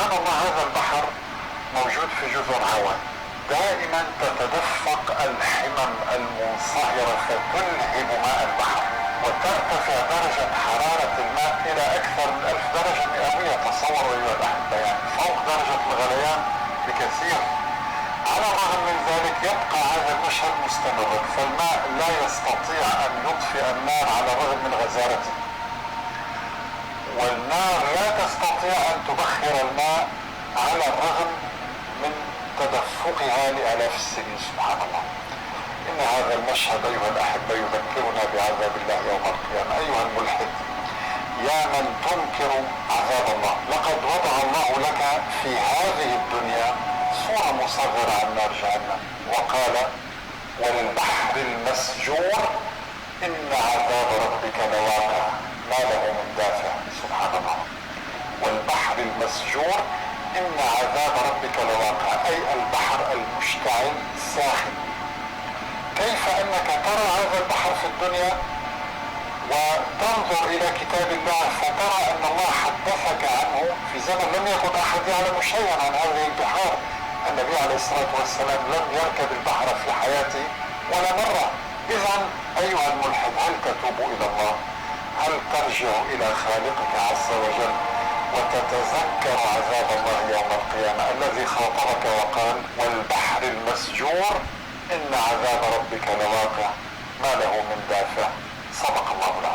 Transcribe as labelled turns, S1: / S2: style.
S1: سبحان الله هذا البحر موجود في جزر هواء، دائما تتدفق الحمم المنصهرة فتلهب ماء البحر، وترتفع درجة حرارة الماء إلى أكثر من 1000 درجة مئوية. تصوروا أيها الأحبة، يعني فوق درجة الغليان بكثير. على الرغم من ذلك يبقى هذا المشهد مستمرا، فالماء لا يستطيع أن يطفئ النار على الرغم من غزارته، والنار لا تستطيع أن تبخر الماء على الرغم من تدفقها لآلاف السنين. سبحان الله. إن هذا المشهد أيها الأحبة يذكرنا بعذاب الله يوم القيامة. أيها الملحد، يا من تنكر عذاب الله، لقد وضع الله لك في هذه الدنيا صورة مصغرة عن نار جهنم، وقال: والبحر المسجور إن عذاب ربك لواقع ما له من دافع. سبحان الله. والبحر المسجور إن عذاب ربك لواقع، أي البحر المشتعل الساخن. كيف أنك ترى هذا البحر في الدنيا وتنظر إلى كتاب الله فترى أن الله حدثك عنه في زمن لم يكن أحد يعلم شيئا عن هذه البحار. النبي عليه الصلاة والسلام لم يركب البحر في حياته ولا مرة. إذن أيها الملحد، هل تتوب إلى الله؟ هل ترجع إلى خالقك عز وجل وتتذكر عذاب الله يوم القيامة الذي خاطبك وقال: والبحر المسجور إن عذاب ربك لواقع ما له من دافع؟ صدق الله العظيم.